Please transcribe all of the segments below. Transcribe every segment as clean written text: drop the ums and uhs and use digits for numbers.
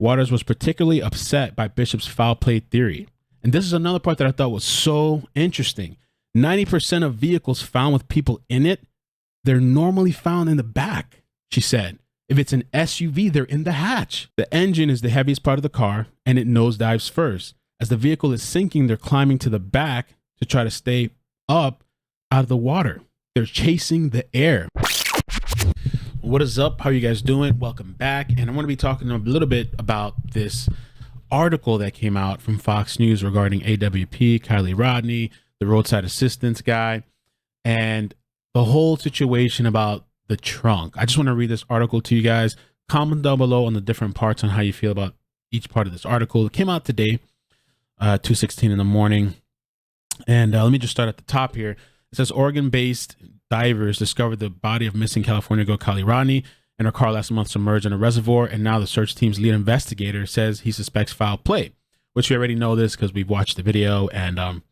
Waters was particularly upset by Bishop's foul play theory. And this is another part that I thought was so interesting. 90% of vehicles found with people in it, they're normally found in the back, she said. If it's an SUV, they're in the hatch. The engine is the heaviest part of the car, and it nosedives first. As the vehicle is sinking, they're climbing to the back to try to stay up out of the water. They're chasing the air. What is up? How are you guys doing? Welcome back. And I want to be talking a little bit about this article that came out from Fox News regarding AWP, Kiely Rodni, the roadside assistance guy, and the whole situation about the trunk. I just want to read this article to you guys. Comment down below on the different parts on how you feel about each part of this article. It came out today, 2:16 in the morning. And let me just start at the top here. It says Oregon-based divers discovered the body of missing California girl Kiely Rodni and her car last month submerged in a reservoir. And now the search team's lead investigator says he suspects foul play, which we already know this because we've watched the video. And,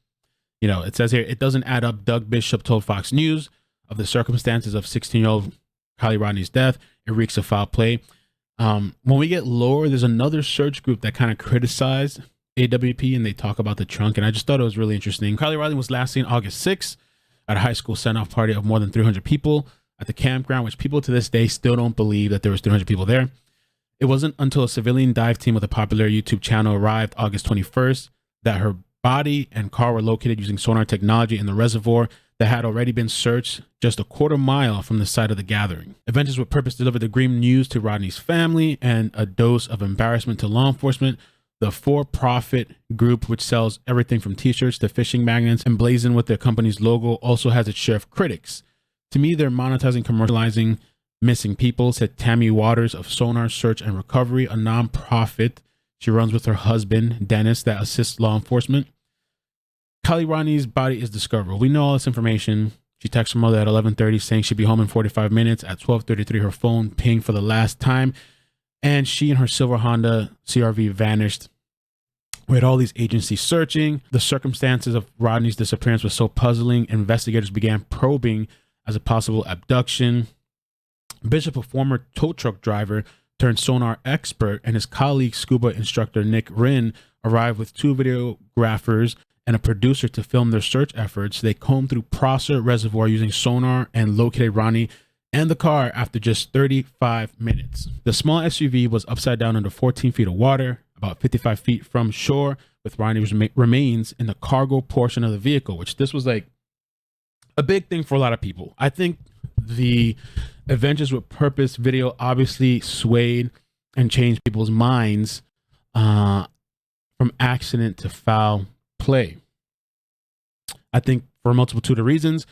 it says here, it doesn't add up. Doug Bishop told Fox News of the circumstances of 16-year-old Kiely Rodni's death. It reeks of foul play. When we get lower, there's another search group that kind of criticized AWP and they talk about the trunk. And I just thought it was really interesting. Kiely Rodni was last seen August 6th at a high school send-off party of more than 300 people at the campground, which people to this day still don't believe that there was 300 people there. It wasn't until a civilian dive team with a popular YouTube channel arrived August 21st that her body and car were located using sonar technology in the reservoir that had already been searched just a quarter mile from the site of the gathering. Adventures with Purpose delivered the grim news to Rodni's family and a dose of embarrassment to law enforcement. The for-profit group, which sells everything from t-shirts to fishing magnets emblazoned with their company's logo, also has its share of critics. To me, they're monetizing, commercializing missing people, said Tammy Waters of Sonar Search and Recovery, a nonprofit she runs with her husband, Dennis, that assists law enforcement. Kiely Rodni's body is discovered. We know all this information. She texted her mother at 11:30 saying she'd be home in 45 minutes. At 12:33, her phone pinged for the last time. And she and her silver Honda CRV vanished. We had all these agencies searching. The circumstances of Rodni's disappearance was so puzzling, investigators began probing as a possible abduction. Bishop, a former tow truck driver turned sonar expert, and his colleague, scuba instructor Nick Rinn, arrived with two videographers and a producer to film their search efforts. They combed through Prosser Reservoir using sonar and located Rodni and the car after just 35 minutes. The small SUV was upside down under 14 feet of water, about 55 feet from shore, with Rodni's remains in the cargo portion of the vehicle, which this was like a big thing for a lot of people. I think the Adventures with Purpose video obviously swayed and changed people's minds from accident to foul play. I think for a multitude of reasons.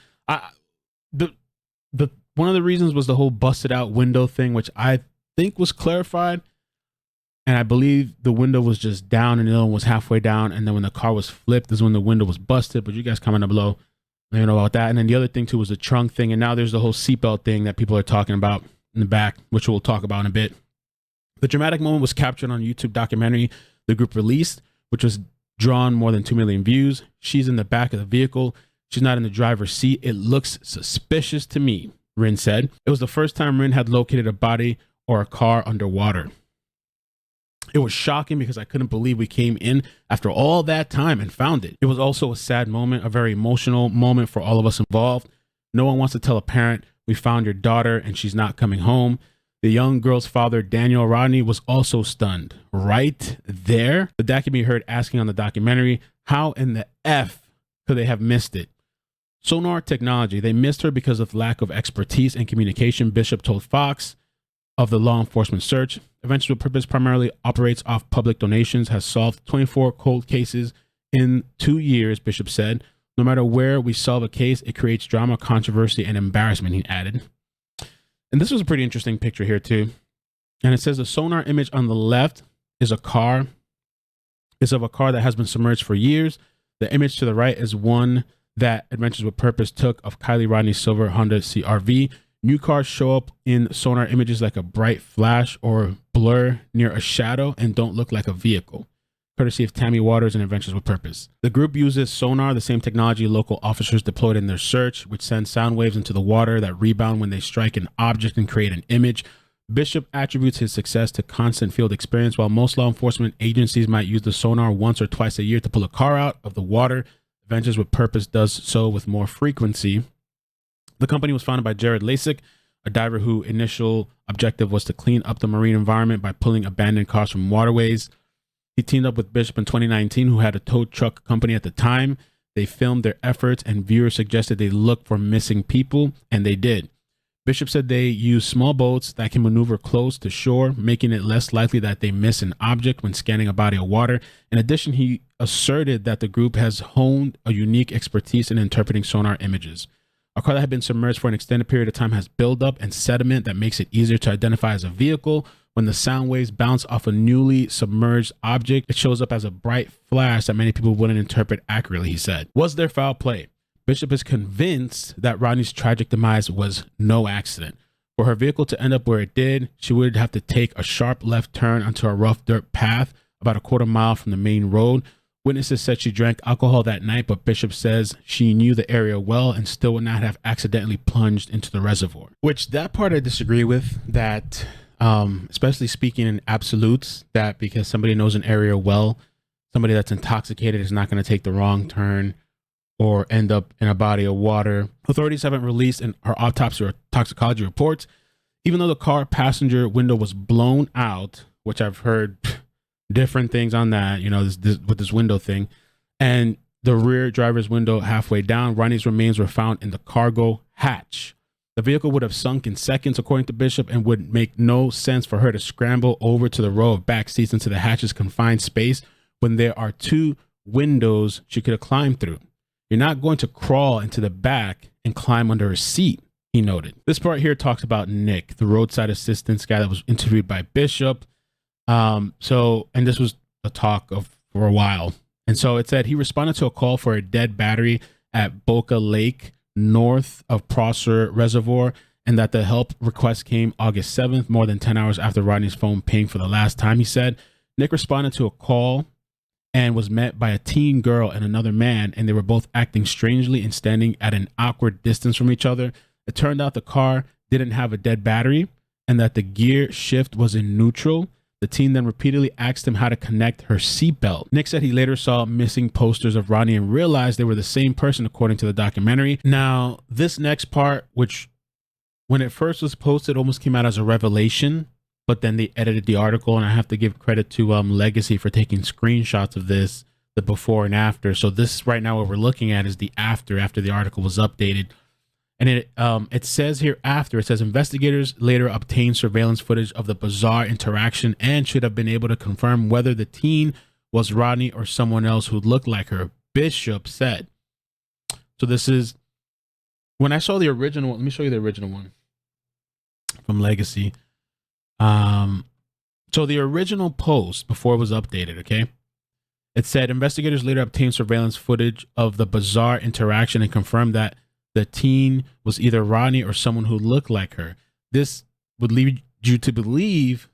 One of the reasons was the whole busted out window thing, which I think was clarified. And I believe the window was just down and the other one was halfway down. And then when the car was flipped is when the window was busted. But you guys comment down below. Let me know about that. And then the other thing too was the trunk thing. And now there's the whole seatbelt thing that people are talking about in the back, which we'll talk about in a bit. The dramatic moment was captured on a YouTube documentary the group released, which was drawn more than 2 million views. She's in the back of the vehicle. She's not in the driver's seat. It looks suspicious to me, Rinn said. It was the first time Rinn had located a body or a car underwater. It was shocking because I couldn't believe we came in after all that time and found it. It was also a sad moment, a very emotional moment for all of us involved. No one wants to tell a parent, we found your daughter and she's not coming home. The young girl's father, Daniel Rodni, was also stunned right there. The dad can be heard asking on the documentary, how in the F could they have missed it? Sonar technology, they missed her because of lack of expertise and communication, Bishop told Fox of the law enforcement search. Adventures with Purpose primarily operates off public donations, has solved 24 cold cases in 2 years, Bishop said. No matter where we solve a case, it creates drama, controversy, and embarrassment, he added. And this was a pretty interesting picture here too. And it says the sonar image on the left is of a car that has been submerged for years. The image to the right is one that Adventures with Purpose took of Kiely Rodni's silver Honda CRV. New cars show up in sonar images like a bright flash or blur near a shadow and don't look like a vehicle, courtesy of Tammy Waters and Adventures with Purpose. The group uses sonar, the same technology local officers deployed in their search, which sends sound waves into the water that rebound when they strike an object and create an image. Bishop attributes his success to constant field experience. While most law enforcement agencies might use the sonar once or twice a year to pull a car out of the water, Adventures with Purpose does so with more frequency. The company was founded by Jared Lasik, a diver whose initial objective was to clean up the marine environment by pulling abandoned cars from waterways. He teamed up with Bishop in 2019, who had a tow truck company at the time. They filmed their efforts, and viewers suggested they look for missing people, and they did. Bishop said they use small boats that can maneuver close to shore, making it less likely that they miss an object when scanning a body of water. In addition, he asserted that the group has honed a unique expertise in interpreting sonar images. A car that had been submerged for an extended period of time has buildup and sediment that makes it easier to identify as a vehicle. When the sound waves bounce off a newly submerged object, it shows up as a bright flash that many people wouldn't interpret accurately, he said. Was there foul play? Bishop is convinced that Rodni's tragic demise was no accident. For her vehicle to end up where it did, she would have to take a sharp left turn onto a rough dirt path about a quarter mile from the main road. Witnesses said she drank alcohol that night, but Bishop says she knew the area well and still would not have accidentally plunged into the reservoir. Which, that part I disagree with, that especially speaking in absolutes, that because somebody knows an area well, somebody that's intoxicated is not going to take the wrong turn or end up in a body of water. Authorities haven't released her autopsy or toxicology reports, even though the car passenger window was blown out, which I've heard different things on that, you know, with this window thing, and the rear driver's window halfway down. Rodni's remains were found in the cargo hatch. The vehicle would have sunk in seconds, according to Bishop, and would make no sense for her to scramble over to the row of back seats into the hatch's confined space when there are two windows she could have climbed through. You're not going to crawl into the back and climb under a seat, he noted. This part here talks about Nick, the roadside assistance guy that was interviewed by Bishop. And this was a talk for a while. And so it said he responded to a call for a dead battery at Boca Lake, north of Prosser Reservoir, and that the help request came August 7th, more than 10 hours after Rodni's phone pinged for the last time, he said. Nick responded to a call and was met by a teen girl and another man, and they were both acting strangely and standing at an awkward distance from each other. It turned out the car didn't have a dead battery and that the gear shift was in neutral. The teen then repeatedly asked him how to connect her seatbelt. Nick said he later saw missing posters of Rodni and realized they were the same person, according to the documentary. Now, this next part, which when it first was posted almost came out as a revelation, but then they edited the article, and I have to give credit to Legacy for taking screenshots of this, the before and after. So this right now what we're looking at is the after the article was updated. And it says here after, it says investigators later obtained surveillance footage of the bizarre interaction and should have been able to confirm whether the teen was Rodni or someone else who looked like her, Bishop said. So this is, when I saw the original, let me show you the original one from Legacy. So the original post before it was updated, okay? It said investigators later obtained surveillance footage of the bizarre interaction and confirmed that the teen was either Rodni or someone who looked like her. This would lead you to believe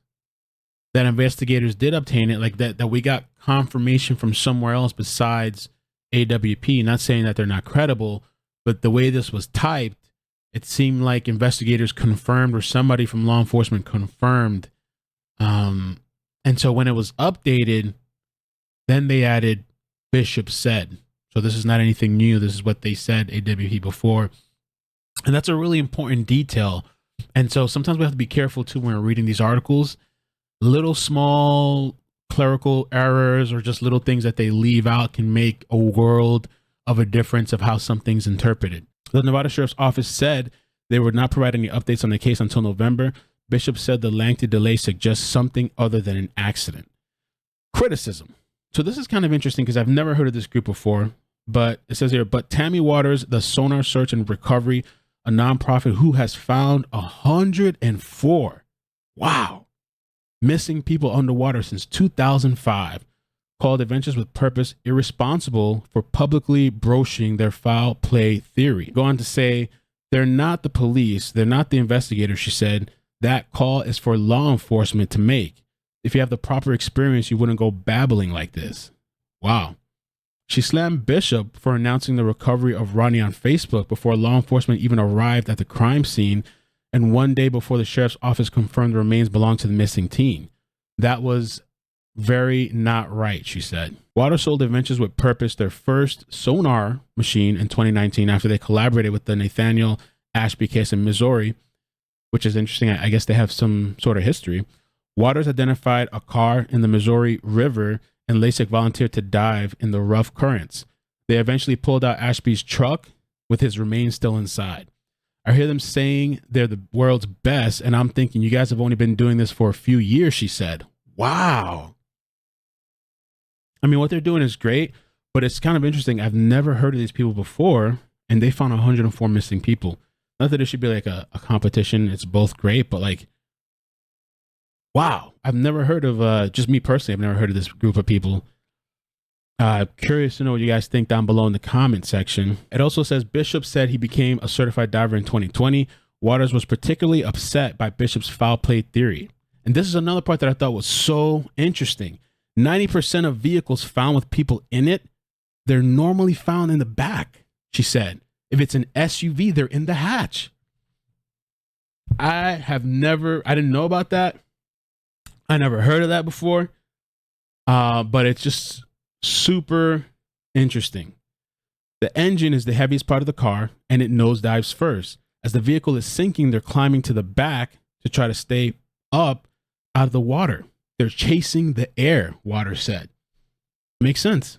that investigators did obtain it, like that we got confirmation from somewhere else besides AWP. Not saying that they're not credible, but the way this was typed, it seemed like investigators confirmed, or somebody from law enforcement confirmed. And so when it was updated, then they added Bishop said. So this is not anything new. This is what they said, AWP, before. And that's a really important detail. And so sometimes we have to be careful too when we're reading these articles. Little small clerical errors or just little things that they leave out can make a world of a difference of how something's interpreted. The Nevada Sheriff's Office said they would not provide any updates on the case until November. Bishop said the lengthy delay suggests something other than an accident. Criticism. So this is kind of interesting because I've never heard of this group before, but it says here, but Tammy Waters, the Sonar Search and Recovery, a nonprofit who has found 104, wow, missing people underwater since 2005, called Adventures with Purpose irresponsible for publicly broaching their foul play theory. Go on to say, they're not the police, they're not the investigators, she said. That call is for law enforcement to make. If you have the proper experience, you wouldn't go babbling like this. Wow. She slammed Bishop for announcing the recovery of Rodni on Facebook before law enforcement even arrived at the crime scene. And one day before the sheriff's office confirmed the remains belonged to the missing teen. That was very not right, she said. Waters sold Adventures with Purpose their first Sonar machine in 2019 after they collaborated with the Nathaniel Ashby case in Missouri, which is interesting. I guess they have some sort of history. Waters identified a car in the Missouri River, and LASIK volunteered to dive in the rough currents. They eventually pulled out Ashby's truck with his remains still inside. I hear them saying they're the world's best, and I'm thinking, you guys have only been doing this for a few years, she said. Wow. I mean, what they're doing is great, but it's kind of interesting. I've never heard of these people before, and they found 104 missing people. Not that it should be like a competition. It's both great, but like, wow. I've never heard of, just me personally, I've never heard of this group of people. Curious to know what you guys think down below in the comment section. It also says Bishop said he became a certified diver in 2020. Waters was particularly upset by Bishop's foul play theory. And this is another part that I thought was so interesting. 90% of vehicles found with people in it, they're normally found in the back, she said. If it's an SUV, they're in the hatch. I didn't know about that. I never heard of that before. But it's just super interesting. The engine is the heaviest part of the car, and it nosedives first. As the vehicle is sinking, they're climbing to the back to try to stay up out of the water. They're chasing the air, Waters said. Makes sense.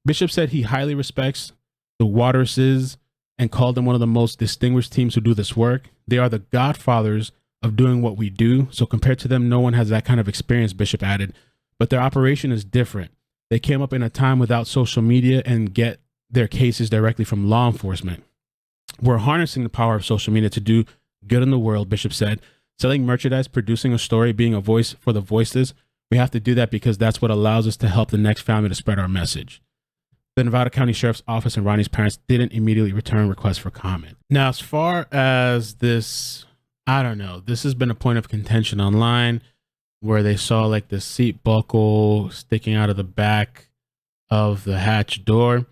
Bishop said he highly respects the Waterses and called them one of the most distinguished teams who do this work. They are the godfathers of doing what we do. So compared to them, no one has that kind of experience, Bishop added. But their operation is different. They came up in a time without social media and get their cases directly from law enforcement. We're harnessing the power of social media to do good in the world, Bishop said. Selling merchandise, producing a story, being a voice for the voiceless. We have to do that because that's what allows us to help the next family to spread our message. The Nevada County Sheriff's Office and Rodney's parents didn't immediately return requests for comment. Now, as far as this, I don't know, this has been a point of contention online where they saw like the seat buckle sticking out of the back of the hatch door.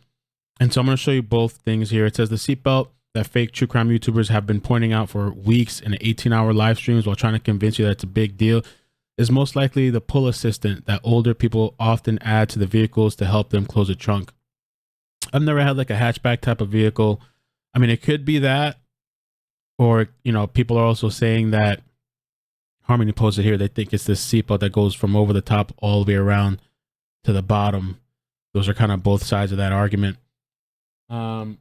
And so I'm going to show you both things here. It says the seatbelt that fake true crime YouTubers have been pointing out for weeks in 18-hour live streams while trying to convince you that it's a big deal is most likely the pull assistant that older people often add to the vehicles to help them close a trunk. I've never had like a hatchback type of vehicle. I mean, it could be that, or, you know, people are also saying that Harmony posted here, they think it's this seatbelt that goes from over the top all the way around to the bottom. Those are kind of both sides of that argument. And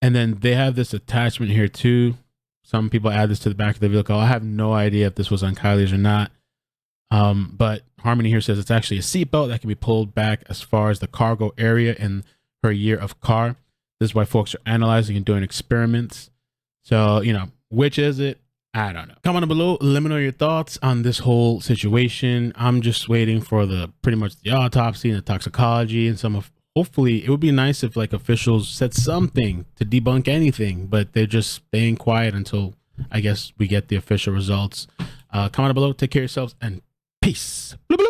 then they have this attachment here too. Some people add this to the back of the vehicle. I have no idea if this was on Kiely's or not. But Harmony here says it's actually a seatbelt that can be pulled back as far as the cargo area in her year of car. This is why folks are analyzing and doing experiments. So, you know, which is it? I don't know. Comment below. Let me know your thoughts on this whole situation. I'm just waiting for pretty much the autopsy and the toxicology and some of, hopefully it would be nice if like officials said something to debunk anything, but they're just staying quiet until I guess we get the official results. Comment below. Take care of yourselves and peace. Bloop, bloop.